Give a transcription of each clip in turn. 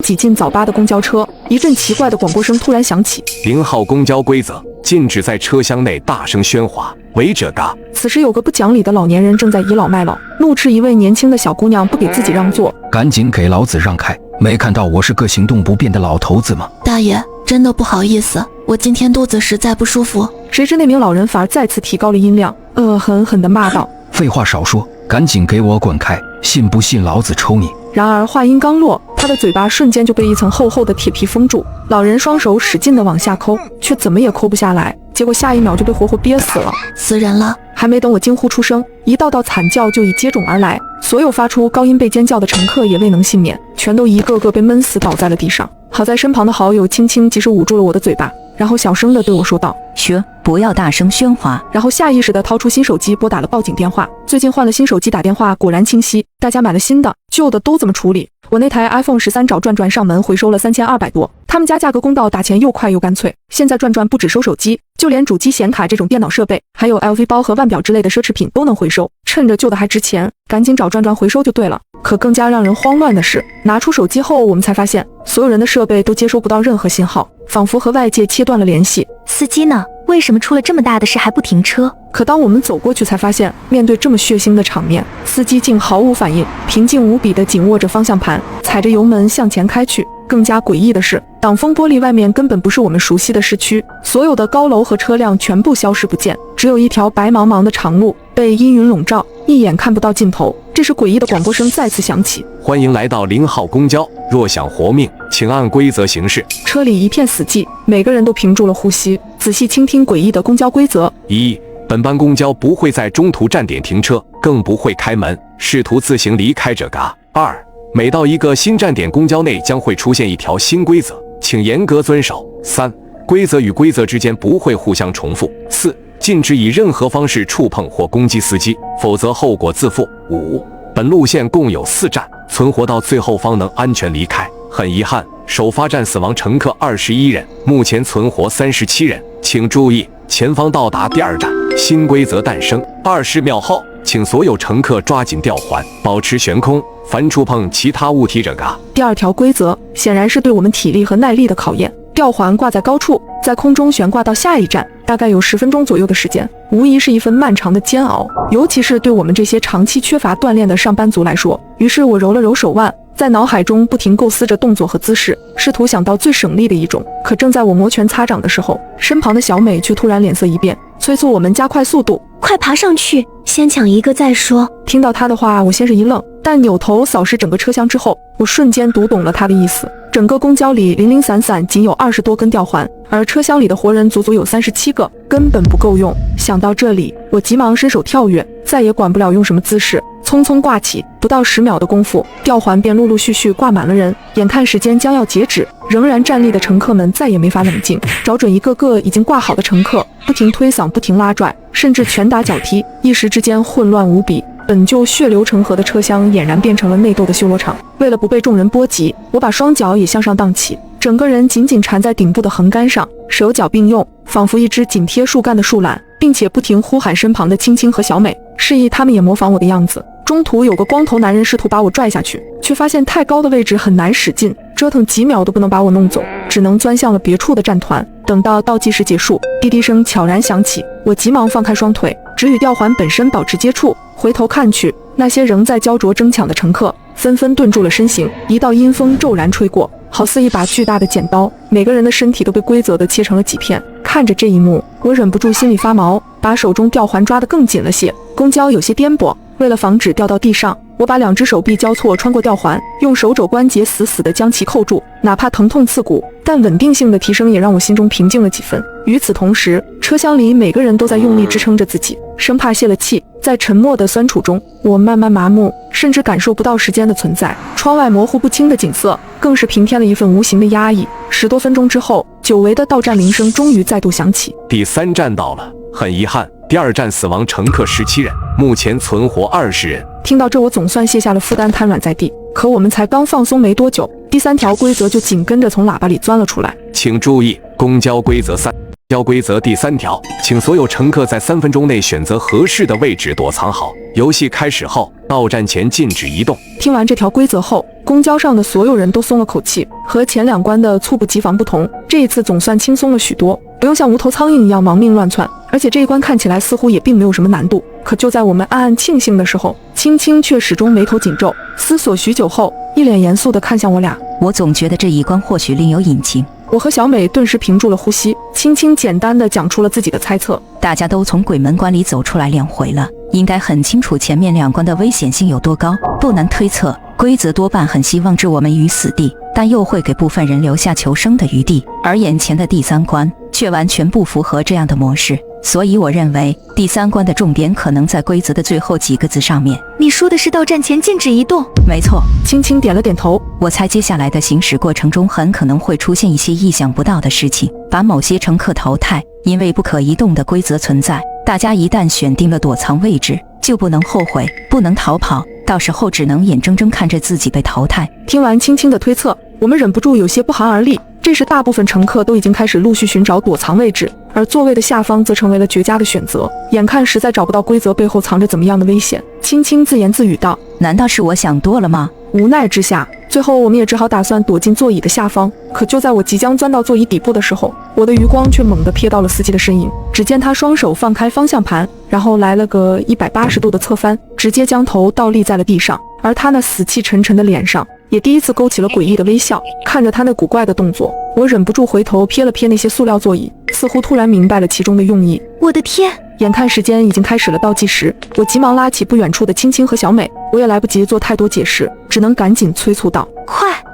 挤进早八的公交车，一阵奇怪的广播声突然响起：0号公交规则，禁止在车厢内大声喧哗，违者嘎。此时有个不讲理的老年人正在倚老卖老，怒斥一位年轻的小姑娘不给自己让座。赶紧给老子让开！没看到我是个行动不便的老头子吗？大爷，真的不好意思，我今天肚子实在不舒服。谁知那名老人反而再次提高了音量，恶狠狠地骂道：废话少说，赶紧给我滚开！信不信老子抽你！然而话音刚落，他的嘴巴瞬间就被一层厚厚的铁皮封住。老人双手使劲地往下抠，却怎么也抠不下来，结果下一秒就被活活憋死了。死人了！还没等我惊呼出声，一道道惨叫就已接踵而来。所有发出高音被尖叫的乘客也未能幸免，全都一个个被闷死倒在了地上。好在身旁的好友轻轻及时捂住了我的嘴巴，然后小声地对我说道：嘘，不要大声喧哗。然后下意识地掏出新手机拨打了报警电话。最近换了新手机，打电话果然清晰，大家买了新的，旧的都这么处理。我那台 iPhone 13找转转上门回收了3200多，他们家价格公道，打钱又快又干脆。现在转转不只收手机，就连主机、显卡这种电脑设备，还有 LV 包和腕表之类的奢侈品都能回收。趁着旧的还值钱，赶紧找转转回收就对了。可更加让人慌乱的是，拿出手机后，我们才发现所有人的设备都接收不到任何信号，仿佛和外界切断了联系。司机呢？为什么出了这么大的事还不停车？可当我们走过去才发现，面对这么血腥的场面，司机竟毫无反应，平静无比地紧握着方向盘，踩着油门向前开去。更加诡异的是，挡风玻璃外面根本不是我们熟悉的市区，所有的高楼和车辆全部消失不见，只有一条白茫茫的长路被阴云笼罩，一眼看不到尽头。这时诡异的广播声再次响起：欢迎来到0号公交，若想活命，请按规则行事。车里一片死寂，每个人都屏住了呼吸，仔细倾听诡异的公交规则。1. 本班公交不会在中途站点停车，更不会开门，试图自行离开者嘎。2. 每到一个新站点，公交内将会出现一条新规则，请严格遵守。3. 规则与规则之间不会互相重复。4. 禁止以任何方式触碰或攻击司机，否则后果自负。5. 本路线共有4站，存活到最后方能安全离开。很遗憾，首发站死亡乘客21人，目前存活37人。请注意，前方到达第2站，新规则诞生。20秒后，请所有乘客抓紧吊环，保持悬空，凡触碰其他物体者嘎。第2条规则显然是对我们体力和耐力的考验。吊环挂在高处，在空中悬挂到下一站，大概有10分钟左右的时间，无疑是一份漫长的煎熬，尤其是对我们这些长期缺乏锻炼的上班族来说。于是我揉了揉手腕，在脑海中不停构思着动作和姿势，试图想到最省力的一种。可正在我摩拳擦掌的时候，身旁的小美却突然脸色一变，催促我们加快速度。快爬上去，先抢一个再说。听到她的话，我先是一愣，但扭头扫视整个车厢之后，我瞬间读懂了她的意思。整个公交里零零散散仅有20多根吊环，而车厢里的活人足足有37个，根本不够用。想到这里，我急忙伸手跳跃，再也管不了用什么姿势，匆匆挂起。不到10秒的功夫，吊环便陆陆续续挂满了人。眼看时间将要截止，仍然站立的乘客们再也没法冷静，找准一个个已经挂好的乘客，不停推搡，不停拉拽，甚至拳打脚踢，一时之间混乱无比。本就血流成河的车厢俨然变成了内斗的修罗场。为了不被众人波及，我把双脚也向上荡起，整个人紧紧缠在顶部的横杆上，手脚并用，仿佛一只紧贴树干的树懒，并且不停呼喊身旁的青青和小美，示意他们也模仿我的样子。中途有个光头男人试图把我拽下去，却发现太高的位置很难使劲，折腾几秒都不能把我弄走，只能钻向了别处的站团。等到倒计时结束，滴滴声悄然响起，我急忙放开双腿，只与吊环本身保持接触，回头看去，那些仍在焦灼争抢的乘客纷纷顿住了身形。一道阴风骤然吹过，好似一把巨大的剪刀，每个人的身体都被规则地切成了几片。看着这一幕，我忍不住心里发毛，把手中吊环抓得更紧了些。公交有些颠簸，为了防止掉到地上，我把2只手臂交错穿过吊环，用手肘关节死死地将其扣住，哪怕疼痛刺骨，但稳定性的提升也让我心中平静了几分。与此同时，车厢里每个人都在用力支撑着自己，生怕泄了气。在沉默的酸楚中，我慢慢麻木，甚至感受不到时间的存在。窗外模糊不清的景色更是平添了一份无形的压抑。10多分钟之后，久违的到站铃声终于再度响起。第3站到了，很遗憾，第2站死亡乘客17人，目前存活20人。听到这，我总算卸下了负担，瘫软在地。可我们才刚放松没多久，第3条规则就紧跟着从喇叭里钻了出来。请注意，公交规则3。交规则第3条，请所有乘客在3分钟内选择合适的位置躲藏好。游戏开始后，到站前禁止移动。听完这条规则后，公交上的所有人都松了口气。和前2关的猝不及防不同，这一次总算轻松了许多，不用像无头苍蝇一样亡命乱窜。而且这一关看起来似乎也并没有什么难度。可就在我们暗暗庆幸的时候，青青却始终眉头紧皱，思索许久后，一脸严肃地看向我俩。我总觉得这一关或许另有隐情。我和小美顿时屏住了呼吸，青青简单地讲出了自己的猜测。大家都从鬼门关里走出来2回了，应该很清楚前面2关的危险性有多高。不难推测，规则多半很希望置我们于死地，但又会给部分人留下求生的余地。而眼前的第3关却完全不符合这样的模式，所以我认为第3关的重点可能在规则的最后几个字上面。你说的是到站前禁止移动？没错，青青点了点头。我猜接下来的行驶过程中很可能会出现一些意想不到的事情，把某些乘客淘汰。因为不可移动的规则存在，大家一旦选定了躲藏位置，就不能后悔，不能逃跑，到时候只能眼睁睁看着自己被淘汰。听完青青的推测，我们忍不住有些不寒而栗。这时大部分乘客都已经开始陆续寻找躲藏位置，而座位的下方则成为了绝佳的选择。眼看实在找不到规则背后藏着怎么样的危险，青青自言自语道：难道是我想多了吗？无奈之下，最后我们也只好打算躲进座椅的下方。可就在我即将钻到座椅底部的时候，我的余光却猛地瞥到了司机的身影。只见他双手放开方向盘，然后来了个180度的侧翻，直接将头倒立在了地上。而他那死气沉沉的脸上也第一次勾起了诡异的微笑。看着他那古怪的动作，我忍不住回头瞥了瞥那些塑料座椅，似乎突然明白了其中的用意。我的天！眼看时间已经开始了倒计时，我急忙拉起不远处的青青和小美，我也来不及做太多解释，只能赶紧催促道：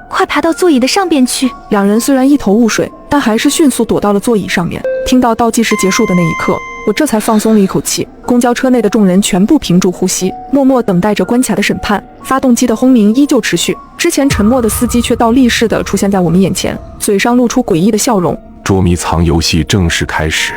快爬到座椅的上边去！两人虽然一头雾水，但还是迅速躲到了座椅上面。听到倒计时结束的那一刻，我这才放松了一口气。公交车内的众人全部屏住呼吸，默默等待着关卡的审判。发动机的轰鸣依旧持续，之前沉默的司机却倒立似的出现在我们眼前，嘴上露出诡异的笑容。捉迷藏游戏正式开始，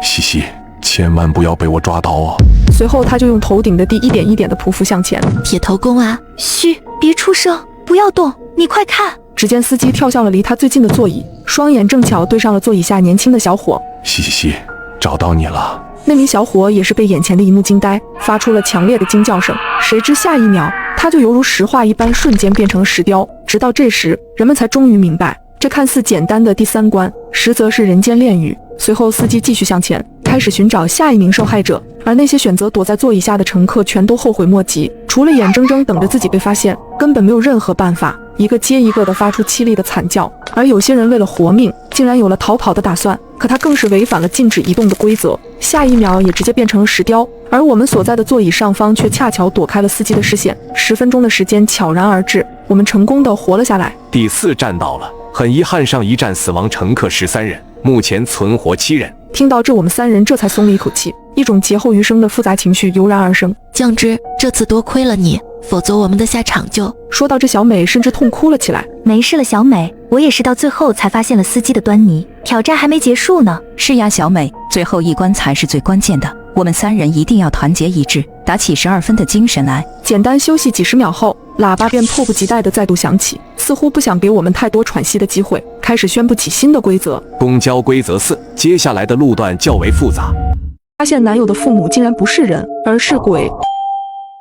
西西，千万不要被我抓到哦！随后他就用头顶的地一点一点地匍匐向前。铁头功啊！嘘，别出声，不要动，你快看！只见司机跳向了离他最近的座椅，双眼正巧对上了座椅下年轻的小伙。西西，找到你了！那名小伙也是被眼前的一幕惊呆，发出了强烈的惊叫声。谁知下一秒，他就犹如石化一般，瞬间变成了石雕。直到这时，人们才终于明白，这看似简单的第3关，实则是人间炼狱。随后，司机继续向前，开始寻找下一名受害者。而那些选择躲在座椅下的乘客全都后悔莫及，除了眼睁睁等着自己被发现，根本没有任何办法，一个接一个地发出凄厉的惨叫。而有些人为了活命，竟然有了逃跑的打算，可他更是违反了禁止移动的规则，下一秒也直接变成了石雕。而我们所在的座椅上方却恰巧躲开了司机的视线，10分钟的时间悄然而至，我们成功地活了下来。第4站到了，很遗憾上一站死亡乘客13人，目前存活7人。听到这，我们3人这才松了一口气，一种劫后余生的复杂情绪油然而生。酱汁，这次多亏了你，否则我们的下场就……说到这，小美甚至痛哭了起来。没事了，小美，我也是到最后才发现了司机的端倪，挑战还没结束呢。是呀，小美，最后一关才是最关键的，我们3人一定要团结一致，打起12分的精神来。简单休息几十秒后，喇叭便迫不及待地再度响起，似乎不想给我们太多喘息的机会，开始宣布起新的规则。公交规则4，接下来的路段较为复杂。发现男友的父母竟然不是人，而是鬼。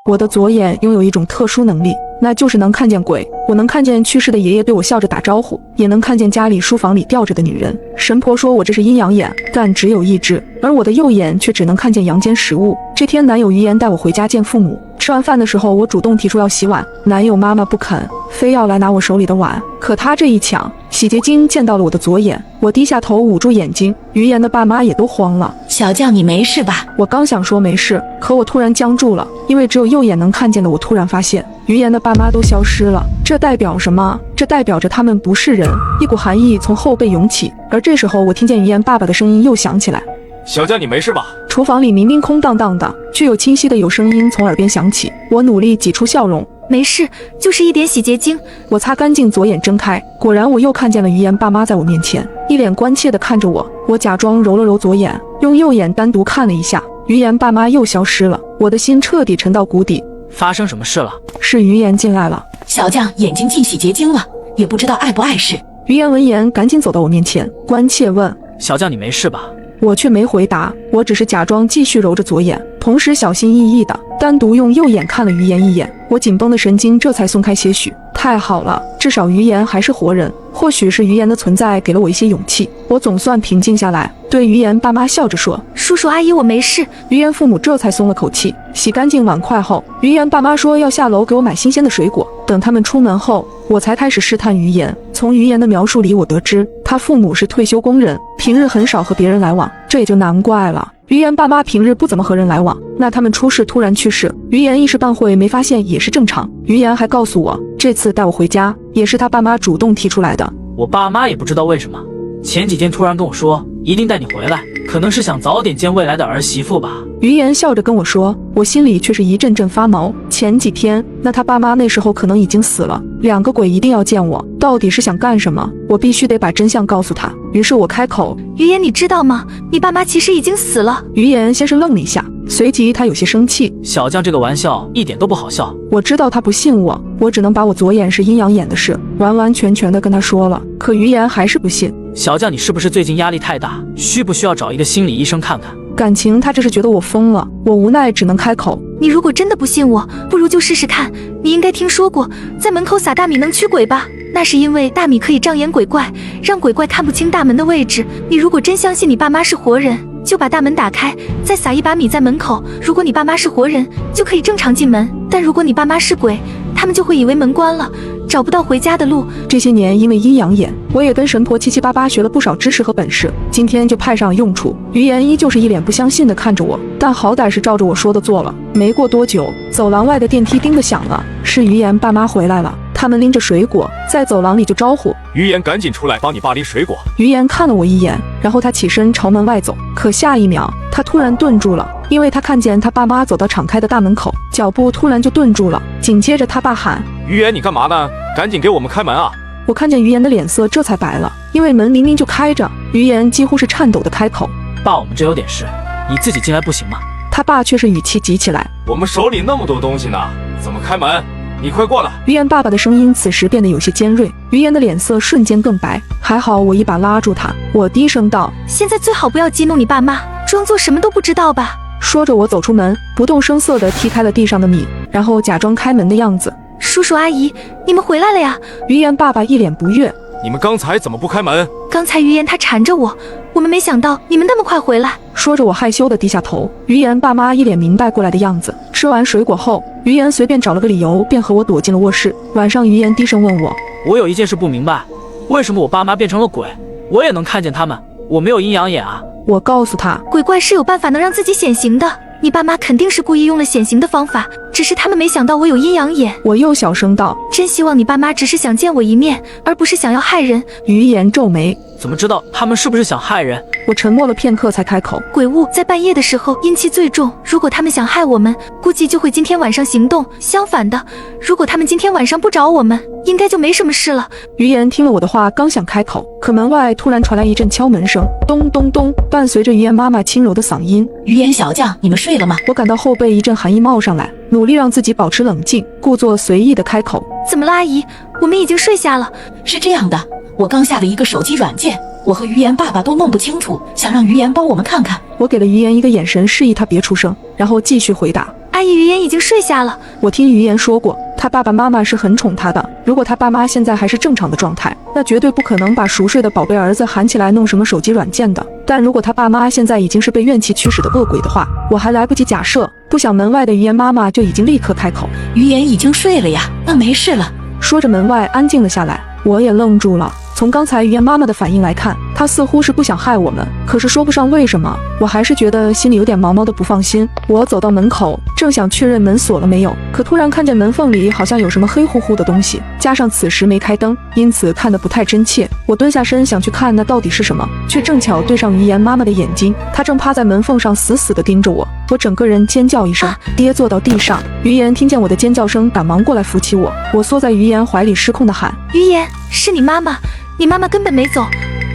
我的左眼拥有一种特殊能力，那就是能看见鬼。我能看见去世的爷爷对我笑着打招呼，也能看见家里书房里吊着的女人。神婆说我这是阴阳眼，但只有一只，而我的右眼却只能看见阳间食物。这天，男友于言带我回家见父母。吃完饭的时候，我主动提出要洗碗，男友妈妈不肯，非要来拿我手里的碗。可他这一抢，洗洁精溅到了我的左眼，我低下头捂住眼睛。于言的爸妈也都慌了。小将，你没事吧？我刚想说没事，可我突然僵住了，因为只有右眼能看见的我突然发现，于言的爸妈都消失了。这代表什么？这代表着他们不是人。一股寒意从后背涌起，而这时候我听见于言爸爸的声音又响起来。小将，你没事吧？厨房里明明空荡荡的，却有清晰的有声音从耳边响起。我努力挤出笑容，没事，就是一点洗洁精。我擦干净左眼睁开，果然我又看见了于言爸妈在我面前，一脸关切地看着我。我假装揉了揉左眼，用右眼单独看了一下，于言爸妈又消失了。我的心彻底沉到谷底。发生什么事了？是于言进来了。小将眼睛进洗洁精了，也不知道碍不碍事。于言闻言赶紧走到我面前，关切问：小将，你没事吧？我却没回答，我只是假装继续揉着左眼，同时小心翼翼的单独用右眼看了于言一眼，我紧绷的神经这才松开些许。太好了，至少于言还是活人，或许是于言的存在给了我一些勇气，我总算平静下来，对于言爸妈笑着说：“叔叔阿姨，我没事。”于言父母这才松了口气。洗干净碗筷后，于言爸妈说要下楼给我买新鲜的水果。等他们出门后，我才开始试探于言。从于言的描述里，我得知他父母是退休工人，平日很少和别人来往，这也就难怪了。于言爸妈平日不怎么和人来往，那他们出事突然去世，于言一时半会没发现也是正常。于言还告诉我，这次带我回家也是他爸妈主动提出来的。我爸妈也不知道为什么，前几天突然跟我说一定带你回来，可能是想早点见未来的儿媳妇吧。于言笑着跟我说，我心里却是一阵阵发毛。前几天，那他爸妈那时候可能已经死了，两个鬼一定要见我，到底是想干什么？我必须得把真相告诉他。于是我开口：“于言，你知道吗？你爸妈其实已经死了。”于言先是愣了一下，随即他有些生气：“小将这个玩笑一点都不好笑。”我知道他不信我，我只能把我左眼是阴阳眼的事完完全全的跟他说了。可于言还是不信。小将，你是不是最近压力太大？需不需要找一个心理医生看看？感情他这是觉得我疯了，我无奈只能开口：“你如果真的不信我，不如就试试看。你应该听说过，在门口撒大米能驱鬼吧？那是因为大米可以障眼鬼怪，让鬼怪看不清大门的位置。你如果真相信你爸妈是活人，就把大门打开，再撒一把米在门口。如果你爸妈是活人，就可以正常进门；但如果你爸妈是鬼，他们就会以为门关了，找不到回家的路。”这些年因为阴阳眼，我也跟神婆七七八八学了不少知识和本事，今天就派上了用处。于言依旧是一脸不相信地看着我，但好歹是照着我说的做了。没过多久，走廊外的电梯叮的响了，是于言爸妈回来了。他们拎着水果在走廊里就招呼：“于言，赶紧出来帮你爸拎水果。”于言看了我一眼，然后他起身朝门外走，可下一秒他突然顿住了，因为他看见他爸妈走到敞开的大门口，脚步突然就顿住了。紧接着他爸喊：“于言，你干嘛呢？赶紧给我们开门啊！”我看见于言的脸色这才白了，因为门明明就开着。于言几乎是颤抖的开口：“爸，我们这有点事，你自己进来不行吗？”他爸却是语气急起来：“我们手里那么多东西呢，怎么开门？你快过来！”于言爸爸的声音此时变得有些尖锐，于言的脸色瞬间更白。还好我一把拉住他，我低声道：“现在最好不要激怒你爸妈，装作什么都不知道吧。”说着我走出门，不动声色地踢开了地上的米，然后假装开门的样子：“叔叔阿姨，你们回来了呀！”于言爸爸一脸不悦：“你们刚才怎么不开门？”刚才于言他缠着我们没想到你们那么快回来。说着我害羞地低下头。于言爸妈一脸明白过来的样子。吃完水果后，于言随便找了个理由便和我躲进了卧室。晚上于言低声问我：“我有一件事不明白，为什么我爸妈变成了鬼，我也能看见他们，我没有阴阳眼啊？”我告诉他，鬼怪是有办法能让自己显形的，你爸妈肯定是故意用了显形的方法，只是他们没想到我有阴阳眼。我又小声道：“真希望你爸妈只是想见我一面，而不是想要害人。”于言皱眉：“怎么知道他们是不是想害人？”我沉默了片刻才开口：“鬼物在半夜的时候阴气最重，如果他们想害我们，估计就会今天晚上行动。相反的，如果他们今天晚上不找我们，应该就没什么事了。”于言听了我的话，刚想开口，可门外突然传来一阵敲门声，咚咚咚，伴随着于言妈妈轻柔的嗓音：“于言小将，你们睡了吗？”我感到后背一阵寒意冒上来，努力让自己保持冷静，故作随意的开口：“怎么了，阿姨？我们已经睡下了。”是这样的，我刚下了一个手机软件，我和于言爸爸都弄不清楚，想让于言帮我们看看。我给了于言一个眼神，示意他别出声，然后继续回答：“阿姨，于言已经睡下了。”我听于言说过，他爸爸妈妈是很宠他的，如果他爸妈现在还是正常的状态，那绝对不可能把熟睡的宝贝儿子喊起来弄什么手机软件的。但如果他爸妈现在已经是被怨气驱使的恶鬼的话，我还来不及假设，不想门外的于言妈妈就已经立刻开口：“于言已经睡了呀，那没事了。”说着门外安静了下来，我也愣住了。从刚才于言妈妈的反应来看，她似乎是不想害我们，可是说不上为什么，我还是觉得心里有点毛毛的不放心。我走到门口，正想确认门锁了没有，可突然看见门缝里好像有什么黑乎乎的东西，加上此时没开灯，因此看得不太真切。我蹲下身想去看那到底是什么，却正巧对上于言妈妈的眼睛，她正趴在门缝上死死地盯着我。我整个人尖叫一声，跌坐到地上。于言听见我的尖叫声，赶忙过来扶起我。我缩在于言怀里失控地喊：“于言，是你妈妈，你妈妈根本没走。”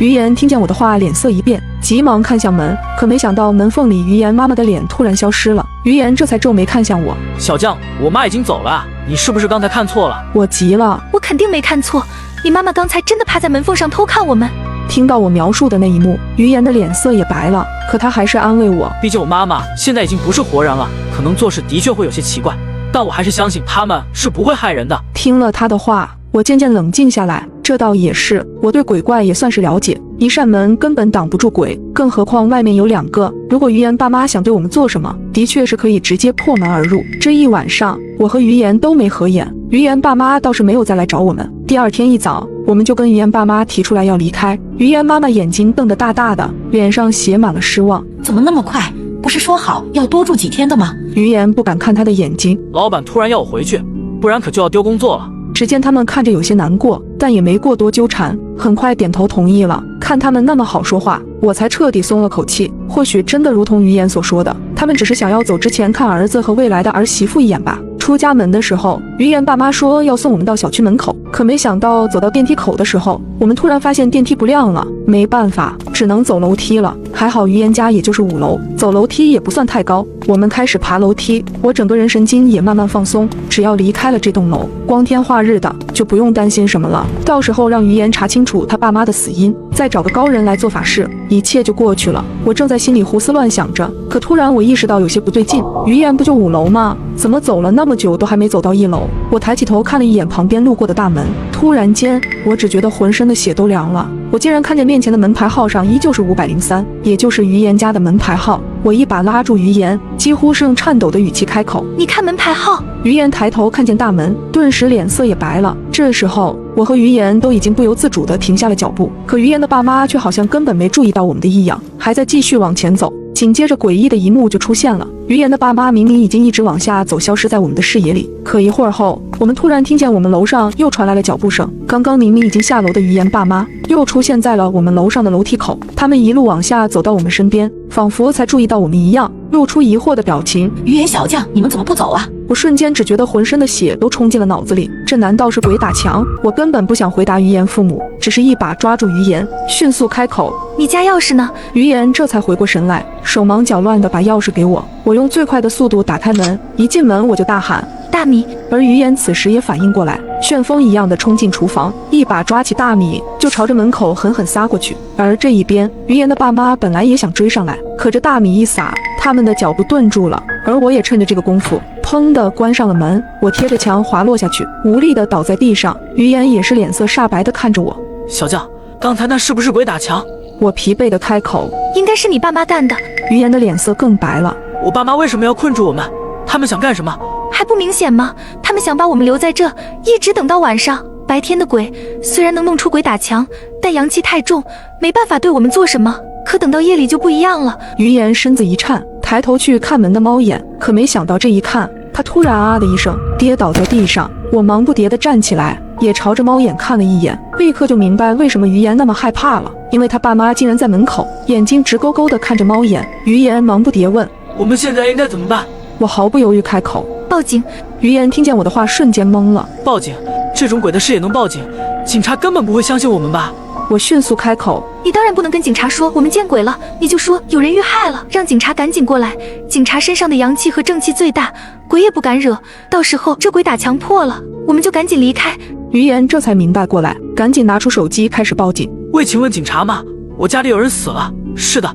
于言听见我的话，脸色一变，急忙看向门，可没想到门缝里于言妈妈的脸突然消失了。于言这才皱眉看向我：“小将，我妈已经走了，你是不是刚才看错了？”我急了：“我肯定没看错，你妈妈刚才真的趴在门缝上偷看我们。”听到我描述的那一幕，于言的脸色也白了，可他还是安慰我。毕竟我妈妈现在已经不是活人了，可能做事的确会有些奇怪，但我还是相信他们是不会害人的。听了他的话，我渐渐冷静下来。这倒也是，我对鬼怪也算是了解，一扇门根本挡不住鬼，更何况外面有2个。如果于言爸妈想对我们做什么，的确是可以直接破门而入。这一晚上，我和于言都没合眼，于言爸妈倒是没有再来找我们。第二天一早，我们就跟于言爸妈提出来要离开。于言妈妈眼睛瞪得大大的，脸上写满了失望。怎么那么快？不是说好要多住几天的吗？于言不敢看他的眼睛。老板突然要我回去，不然可就要丢工作了。只见他们看着有些难过，但也没过多纠缠，很快点头同意了。看他们那么好说话，我才彻底松了口气。或许真的如同于言所说的，他们只是想要走之前看儿子和未来的儿媳妇一眼吧。出家门的时候，于言爸妈说要送我们到小区门口，可没想到走到电梯口的时候，我们突然发现电梯不亮了，没办法，只能走楼梯了。还好于言家也就是5楼，走楼梯也不算太高。我们开始爬楼梯，我整个人神经也慢慢放松，只要离开了这栋楼，光天化日的就不用担心什么了。到时候让于言查清楚他爸妈的死因，再找个高人来做法事，一切就过去了。我正在心里胡思乱想着，可突然我意识到有些不对劲，于言不就5楼吗？怎么走了那么久都还没走到1楼？我抬起头看了一眼旁边路过的大门，突然间我只觉得浑身的血都凉了。我竟然看见面前的门牌号上依旧是503，也就是于言家的门牌号。我一把拉住于言，几乎是用颤抖的语气开口：“你看门牌号。”于言抬头看见大门，顿时脸色也白了。这时候，我和于言都已经不由自主地停下了脚步，可于言的爸妈却好像根本没注意到我们的异样，还在继续往前走。紧接着诡异的一幕就出现了，于言的爸妈明明已经一直往下走，消失在我们的视野里，可一会儿后，我们突然听见我们楼上又传来了脚步声。刚刚明明已经下楼的于言爸妈又出现在了我们楼上的楼梯口，他们一路往下走到我们身边，仿佛才注意到我们一样，露出疑惑的表情。于言小将，你们怎么不走啊？我瞬间只觉得浑身的血都冲进了脑子里，这难道是鬼打墙？我根本不想回答于言父母，只是一把抓住于言，迅速开口：“你家钥匙呢？”于言这才回过神来，手忙脚乱地把钥匙给我。我用最快的速度打开门，一进门我就大喊：“大米！”而于言此时也反应过来，旋风一样的冲进厨房，一把抓起大米就朝着门口狠狠撒过去。而这一边，于言的爸妈本来也想追上来，可这大米一撒，他们的脚步顿住了。而我也趁着这个功夫，砰的关上了门，我贴着墙滑落下去，无力地倒在地上。于言也是脸色煞白地看着我：“小将，刚才那是不是鬼打墙？”我疲惫地开口：“应该是你爸妈干的。”于言的脸色更白了：“我爸妈为什么要困住我们？他们想干什么？还不明显吗？他们想把我们留在这，一直等到晚上。白天的鬼虽然能弄出鬼打墙，但阳气太重，没办法对我们做什么。可等到夜里就不一样了。”于言身子一颤，抬头去看门的猫眼，可没想到这一看，他突然啊的一声跌倒在地上。我忙不迭地站起来，也朝着猫眼看了一眼，立刻就明白为什么于言那么害怕了，因为他爸妈竟然在门口，眼睛直勾勾地看着猫眼。于言忙不迭问：“我们现在应该怎么办？”我毫不犹豫开口：“报警！”于言听见我的话，瞬间懵了。报警？这种鬼的事也能报警？警察根本不会相信我们吧？我迅速开口：“你当然不能跟警察说我们见鬼了，你就说有人遇害了，让警察赶紧过来。警察身上的阳气和正气最大，鬼也不敢惹。到时候这鬼打墙破了，我们就赶紧离开。”于言这才明白过来，赶紧拿出手机开始报警。“喂，请问警察吗？我家里有人死了。”“是的，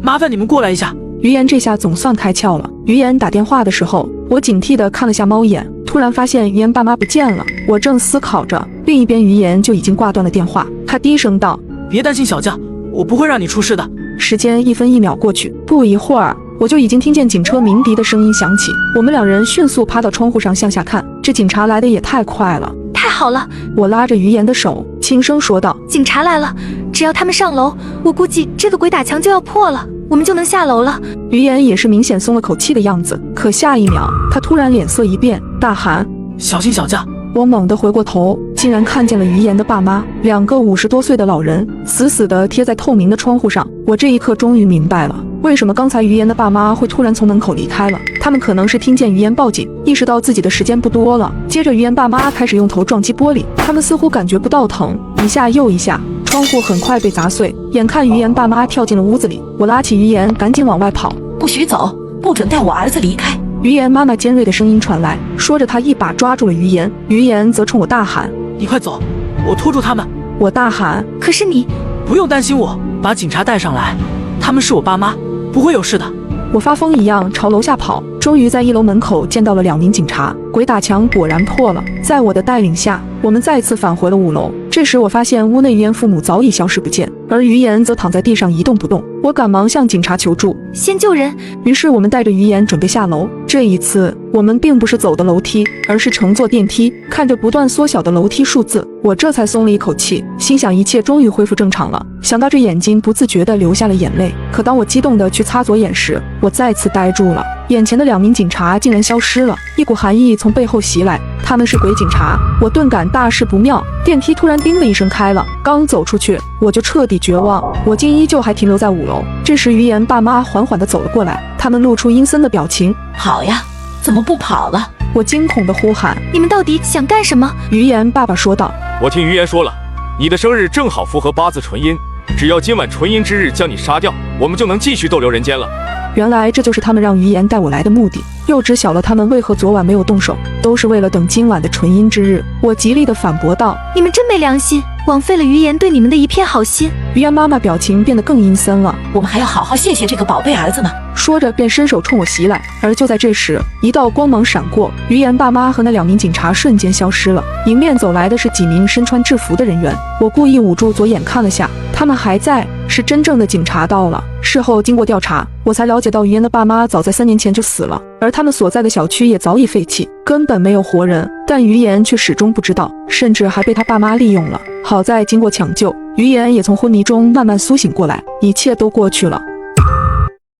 麻烦你们过来一下。”于言这下总算开窍了。于言打电话的时候，我警惕地看了下猫眼，突然发现于言爸妈不见了。我正思考着，另一边于言就已经挂断了电话。他低声道：“别担心小将，我不会让你出事的。”时间1分1秒过去，不一会儿，我就已经听见警车鸣笛的声音响起。我们两人迅速趴到窗户上向下看，这警察来的也太快了。太好了！我拉着于言的手，轻声说道：“警察来了，只要他们上楼，我估计这个鬼打墙就要破了，我们就能下楼了。”于言也是明显松了口气的样子，可下一秒，他突然脸色一变，大喊：“小心小将！”我猛地回过头，竟然看见了于言的爸妈，2个50多岁的老人，死死地贴在透明的窗户上。我这一刻终于明白了，为什么刚才于言的爸妈会突然从门口离开了。他们可能是听见于言报警，意识到自己的时间不多了。接着于言爸妈开始用头撞击玻璃，他们似乎感觉不到疼，一下又一下，窗户很快被砸碎。眼看于言爸妈跳进了屋子里，我拉起于言赶紧往外跑：“不许走，不准带我儿子离开！”于言妈妈尖锐的声音传来，说着她一把抓住了于言，于言则冲我大喊：“你快走，我拖住他们！”我大喊：“可是你不用担心我，把警察带上来，他们是我爸妈，不会有事的。我发疯一样朝楼下跑，终于在1楼门口见到了2名警察。鬼打墙果然破了，在我的带领下，我们再次返回了5楼。这时我发现屋内于言父母早已消失不见，而于言则躺在地上一动不动。我赶忙向警察求助，先救人。于是我们带着于言准备下楼。这一次我们并不是走的楼梯，而是乘坐电梯。看着不断缩小的楼梯数字，我这才松了一口气，心想一切终于恢复正常了。想到这，眼睛不自觉地流下了眼泪。可当我激动地去擦左眼时，我再次呆住了。眼前的2名警察竟然消失了，一股寒意从背后袭来，他们是鬼警察。我顿感大事不妙，电梯突然叮的一声开了，刚走出去我就彻底绝望，我竟依旧还停留在5楼。这时于言爸妈缓缓地走了过来，他们露出阴森的表情。好呀，怎么不跑了？我惊恐地呼喊，你们到底想干什么？于言爸爸说道，我听于言说了，你的生日正好符合8字纯阴，只要今晚纯阴之日将你杀掉，我们就能继续逗留人间了。原来这就是他们让于言带我来的目的，又知晓了他们为何昨晚没有动手，都是为了等今晚的纯阴之日。我极力地反驳道，你们真没良心，枉费了于言对你们的一片好心。于言妈妈表情变得更阴森了，我们还要好好谢谢这个宝贝儿子呢。说着便伸手冲我袭来，而就在这时，一道光芒闪过，于言爸妈和那2名警察瞬间消失了。迎面走来的是几名身穿制服的人员，我故意捂住左眼看了下，他们还在，是真正的警察到了。事后经过调查，我才了解到于言的爸妈早在3年前就死了，而他们所在的小区也早已废弃，根本没有活人。但于言却始终不知道，甚至还被他爸妈利用了。好在经过抢救，于言也从昏迷中慢慢苏醒过来，一切都过去了。